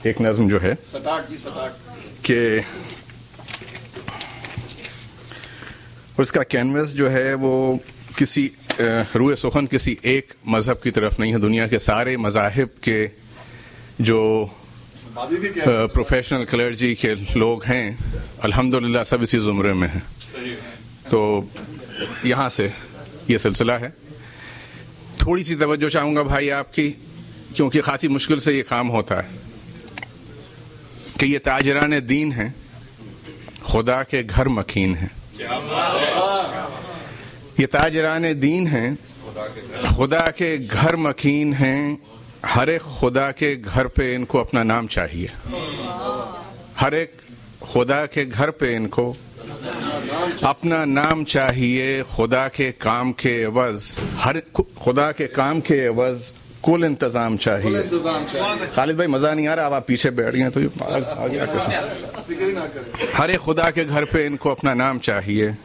एक नज़्म जो है कि उसका कैनवस जो है वो किसी रूए सुखन किसी एक मज़हब की तरफ नहीं है। दुनिया के सारे मज़ाहिब के जो प्रोफेशनल क्लर्जी के लोग हैं अल्हम्दुलिल्लाह सब इसी ज़ुमरे में हैं। तो यहाँ से ये सिलसिला है। थोड़ी सी तवज्जो चाहूँगा भाई आपकी, क्योंकि खासी मुश्किल से ये काम होता है कि ये ताजरान दीन हैं, खुदा के घर मकीन हैं। ये ताजरान दीन हैं, खुदा के घर मकीन हैं। हर एक खुदा के घर पे इनको अपना नाम चाहिए। हर एक खुदा के घर पे इनको अपना नाम चाहिए। खुदा के काम के एवज, हर खुदा के काम के एवज कुल इंतजाम चाहिए। खालिद भाई मजा नहीं आ रहा, अब आप पीछे बैठ गए तो हर एक खुदा के घर पे इनको अपना नाम चाहिए।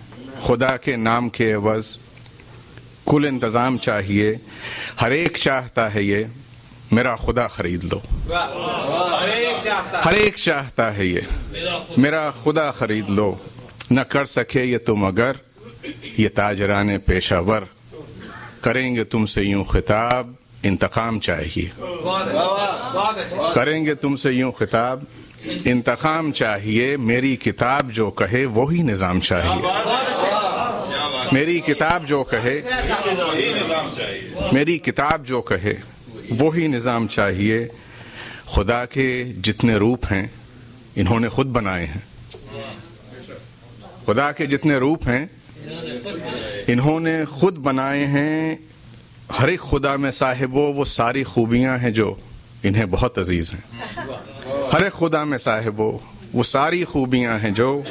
खुदा के नाम के एवज कुल इंतजाम चाहिए। हर एक चाहता है ये मेरा खुदा खरीद लो। हर एक चाहता है ये मेरा खुदा खरीद लो। न कर सके ये तुम अगर ये ताजराने पेशावर करेंगे तुमसे यूं खिताब इंतकाम चाहिए। करेंगे तुमसे यूं खिताब इंतकाम चाहिए। मेरी किताब जो कहे वही निजाम चाहिए। मेरी किताब जो कहे, मेरी किताब जो कहे वही निजाम चाहिए। खुदा के जितने रूप हैं इन्होंने खुद बनाए हैं। खुदा के जितने रूप हैं इन्होंने खुद बनाए हैं। हर एक खुदा में साहिबो वो सारी खूबियां हैं जो इन्हें बहुत अजीज हैं। हर एक खुदा में साहिबो वो सारी खूबियां हैं जो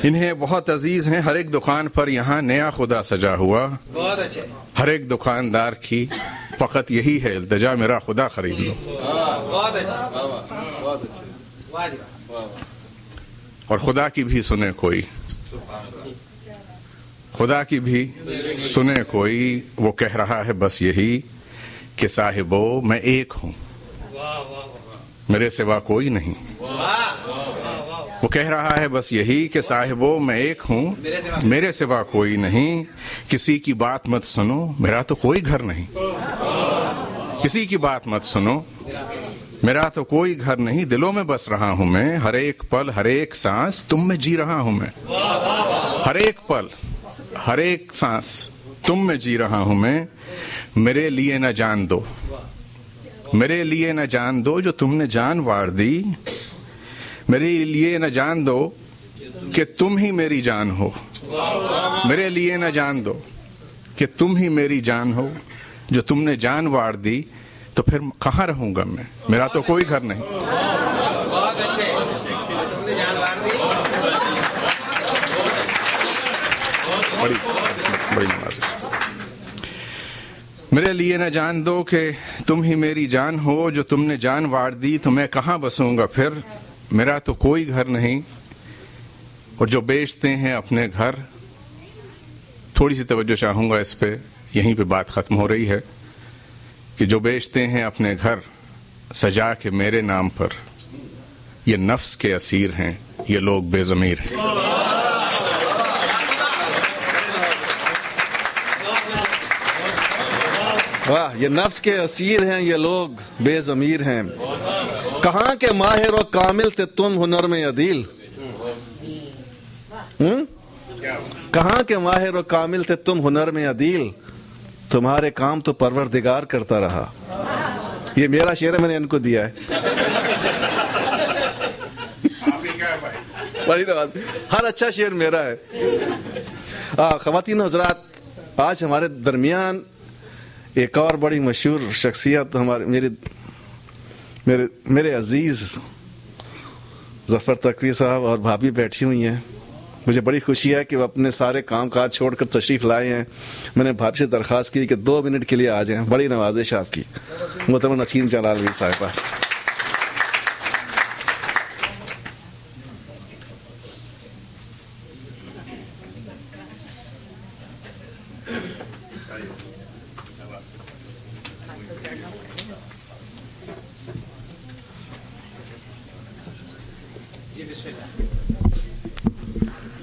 इन्हें बहुत अजीज हैं। हर एक दुकान पर यहाँ नया खुदा सजा हुआ। हर एक दुकानदार की फकत यही है इल्तिजा मेरा खुदा खरीद लो। और खुदा की भी सुने कोई, खुदा की भी सुने कोई। वो कह रहा है बस यही कि साहिबो मैं एक हूँ, मेरे सिवा कोई नहीं। वो कह रहा है बस यही कि साहिबो मैं एक हूँ, मेरे सिवा कोई नहीं। किसी की बात मत सुनो, मेरा तो कोई घर नहीं। किसी की बात मत सुनो, मेरा तो कोई घर नहीं। दिलों में बस रहा हूँ मैं, हर एक पल हर एक सांस तुम में जी रहा हूँ मैं। हर एक पल हर एक सांस तुम में जी रहा हूँ मैं। मेरे लिए न जान दो, मेरे लिए न जान दो जो तुमने जान वार दी। मेरे लिए न जान दो कि तुम ही मेरी जान हो। मेरे लिए न जान दो कि तुम ही मेरी जान हो। जो तुमने जान वार दी तो फिर कहाँ रहूंगा मैं, मेरा तो कोई घर नहीं। बहुत अच्छे, तुमने जान वार दी। बड़ी नवाज़। मेरे लिए न जान दो कि तुम ही मेरी जान हो। जो तुमने जान वार दी तो मैं कहाँ बसूंगा फिर, मेरा तो कोई घर नहीं। और जो बेचते हैं अपने घर, थोड़ी सी तवज्जो चाहूंगा इस पे, यहीं पे बात खत्म हो रही है कि जो बेचते हैं अपने घर सजा के मेरे नाम पर, ये नफ्स के असीर हैं, ये लोग बेज़मीर हैं। वाह, ये नफ्स के असीर हैं, ये लोग बेज़मीर हैं। कहाँ के माहिर और कामिल थे तुम हुनर में अदील। कहाँ के माहिर और कामिल थे तुम हुनर में अदील। तुम्हारे काम तो परवरदिगार करता रहा। ये मेरा शेर है, मैंने इनको दिया है। हर अच्छा शेर मेरा है। ख़वातीन हज़रात, आज हमारे दरमियान एक और बड़ी मशहूर शख्सियत हमारे मेरे अजीज ज़फ़र तकवी साहब और भाभी बैठी हुई हैं। मुझे बड़ी खुशी है कि वो अपने सारे काम काज छोड़कर तशरीफ़ लाए हैं। मैंने भाभी से दरख्वास्त की कि 2 मिनट के लिए आ जाएं। बड़ी नवाजिश आपकी मोहतरमा नसीम जलालवी साहिबा।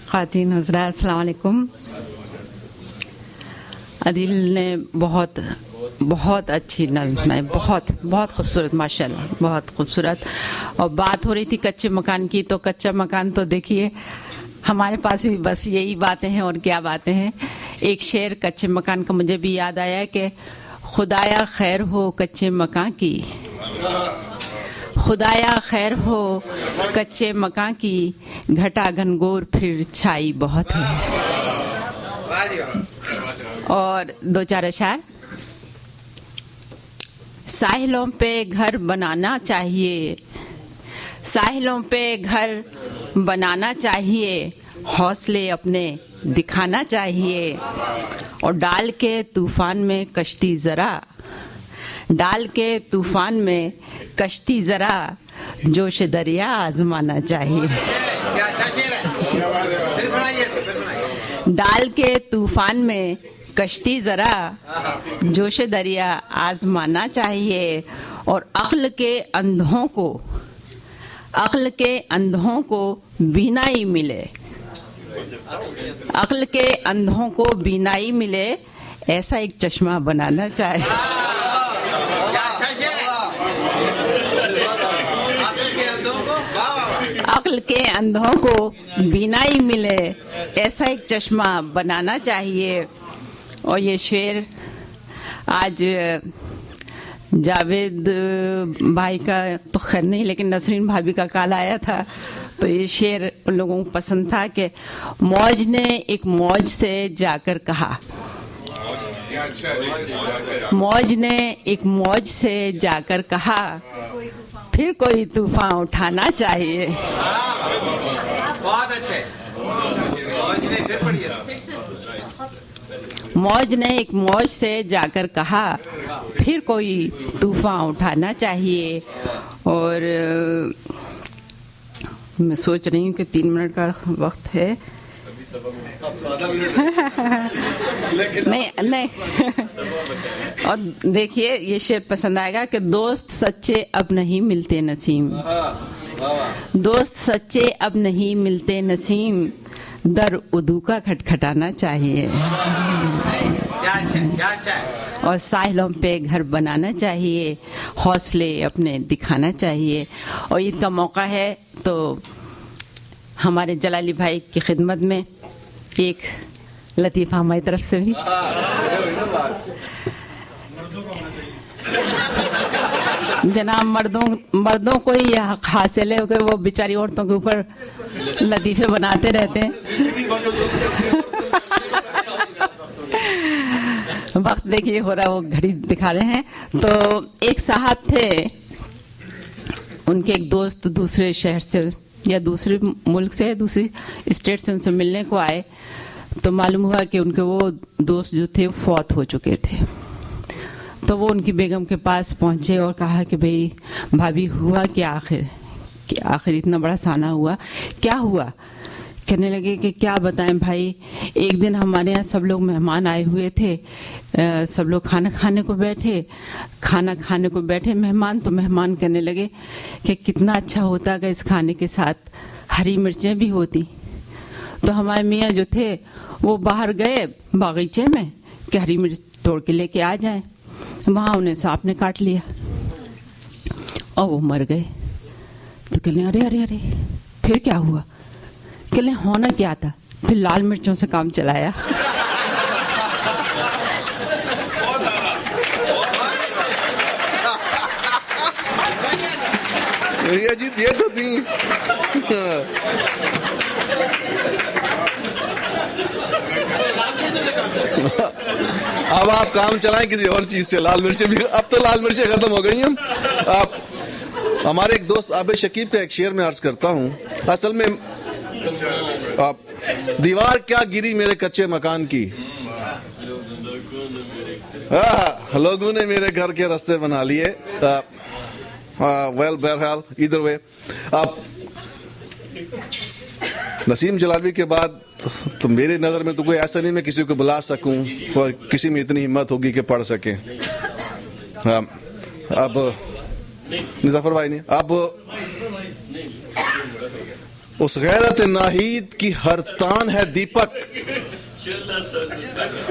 ख़वातीन हज़रात, अस्सलाम वालेकुम। अदिल ने बहुत अच्छी नज़्म सुनाई, बहुत खूबसूरत, माशाल्लाह, बहुत खूबसूरत। और बात हो रही थी कच्चे मकान की, तो कच्चा मकान तो देखिए हमारे पास भी बस यही बातें हैं और क्या बातें हैं। एक शेर कच्चे मकान का मुझे भी याद आया कि खुदाया खैर हो कच्चे मकान की, खुदाया खैर हो कच्चे मकान की, घटा घनघोर फिर छाई बहुत है। और दो चार अशार। साहिलों पे घर बनाना चाहिए, साहिलों पे घर बनाना चाहिए, हौसले अपने दिखाना चाहिए। और डाल के तूफान में कश्ती जरा, डाल के तूफान में कश्ती जरा, जोश दरिया आजमाना चाहिए। डाल के तूफान में कश्ती जरा, जोश दरिया आजमाना चाहिए। और अक्ल के अंधों को, अक्ल के अंधों को बीनाई मिले, अक्ल के अंधों को बीनाई मिले, ऐसा एक चश्मा बनाना चाहिए। अक्ल के अंधों को बीनाई मिले, ऐसा एक चश्मा बनाना चाहिए। और ये शेर आज जावेद भाई का तो खैर नहीं, लेकिन नसरीन भाभी का कॉल आया था, तो ये शेर उन लोगों को पसंद था कि मौज ने एक मौज से जाकर कहा, मौज ने एक मौज से जाकर कहा, फिर कोई तूफान उठाना चाहिए। बहुत अच्छे। मौज ने फिर पढ़िए। मौज ने एक मौज से जाकर कहा, फिर कोई तूफान उठाना चाहिए। और मैं सोच रही हूँ कि 3 मिनट का वक्त है। नहीं नहीं। और देखिए ये शेर पसंद आएगा कि दोस्त सच्चे अब नहीं मिलते नसीम, दोस्त सच्चे अब नहीं मिलते नसीम, दर उदू का खटखटाना चाहिए। और साहिलों पे घर बनाना चाहिए, हौसले अपने दिखाना चाहिए। और ईद का मौका है तो हमारे जलाली भाई की खिदमत में एक लतीफ़ा हमारी तरफ से भी। जनाब मर्दों को ही हक हासिल है कि वो बेचारी औरतों के ऊपर लतीफ़े बनाते रहते हैं। वक्त देखिए हो रहा, वो घड़ी दिखा रहे हैं। तो एक साहब थे, उनके एक दोस्त दूसरे शहर से या दूसरे मुल्क से, दूसरी स्टेट से उनसे मिलने को आए, तो मालूम हुआ कि उनके वो दोस्त जो थे फौत हो चुके थे। तो वो उनकी बेगम के पास पहुंचे और कहा कि भाई भाभी हुआ क्या, आखिर इतना बड़ा साना हुआ, क्या हुआ? कहने लगे कि क्या बताएं भाई, एक दिन हमारे यहाँ सब लोग मेहमान आए हुए थे, सब लोग खाना खाने को बैठे मेहमान, तो मेहमान कहने लगे कि कितना अच्छा होता कि इस खाने के साथ हरी मिर्चें भी होती। तो हमारे मियाँ जो थे वो बाहर गए बागीचे में कि हरी मिर्च तोड़ के लेके आ जाएं। वहाँ उन्हें सांप ने काट लिया और वो मर गए। तो कहने अरे अरे अरे फिर क्या हुआ? कहने होना क्या था, फिर लाल मिर्चों से काम चलाया। जी ये तो थी। अब आप काम चलाएं किसी और चीज से। लाल मिर्चें भी, अब तो लाल मिर्चें खत्म हो गई हैं। आप हमारे एक दोस्त आबिद शकीब का एक शेर में अर्ज करता हूँ। असल में आप दीवार क्या गिरी मेरे कच्चे मकान की, लोगों ने मेरे घर के रास्ते बना लिए। वेल बहरहाल इधर वे आप नसीम जलालवी के बाद तो मेरे नज़र में तो कोई ऐसा नहीं मैं किसी को बुला सकूं और किसी में इतनी हिम्मत होगी कि पढ़ सके। अब मुजफ्फर भाई ने अब उस गैरत नाहीद की हर तान है दीपक,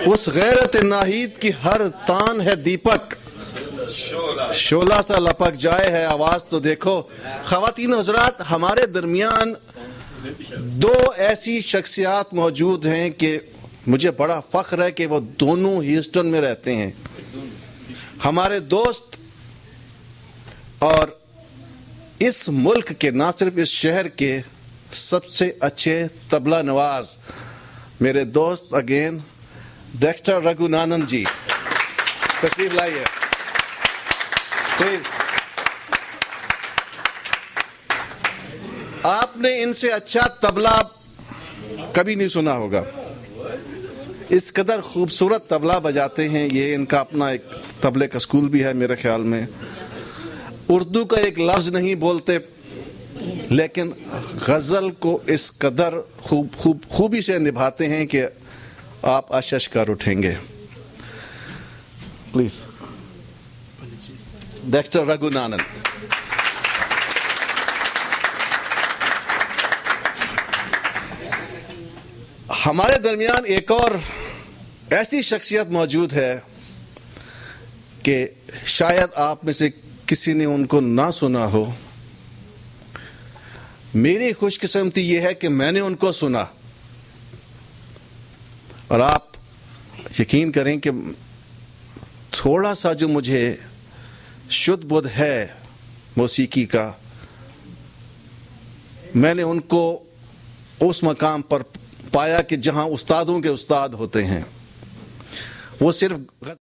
उस गैरत नाहीद की हर तान है दीपक, शोला सा लपक जाए है आवाज तो देखो। ख़वातीन हज़रात, हमारे दरमियान दो ऐसी शख्सियात मौजूद हैं कि मुझे बड़ा फख्र है कि वो दोनों ह्यूस्टन में रहते हैं, हमारे दोस्त और इस मुल्क के, ना सिर्फ इस शहर के सबसे अच्छे तबला नवाज मेरे दोस्त अगेन डेक्स्टर रघुनानंद जी, तशरीफ लाइए प्लीज। आपने इनसे अच्छा तबला कभी नहीं सुना होगा, इस कदर खूबसूरत तबला बजाते हैं ये। इनका अपना एक तबले का स्कूल भी है मेरे ख्याल में। उर्दू का एक लफ्ज नहीं बोलते, लेकिन गजल को इस कदर खूबी से निभाते हैं कि आप अशश कर उठेंगे। Please Dexter Raghunandan. हमारे दरमियान एक और ऐसी शख्सियत मौजूद है कि शायद आप में से किसी ने उनको ना सुना हो। मेरी खुशकिस्मती यह है कि मैंने उनको सुना, और आप यकीन करें कि थोड़ा सा जो मुझे शुद्ध बुद्ध है मौसीकी का, मैंने उनको उस मकाम पर पाया कि जहां उस्तादों के उस्ताद होते हैं। वो सिर्फ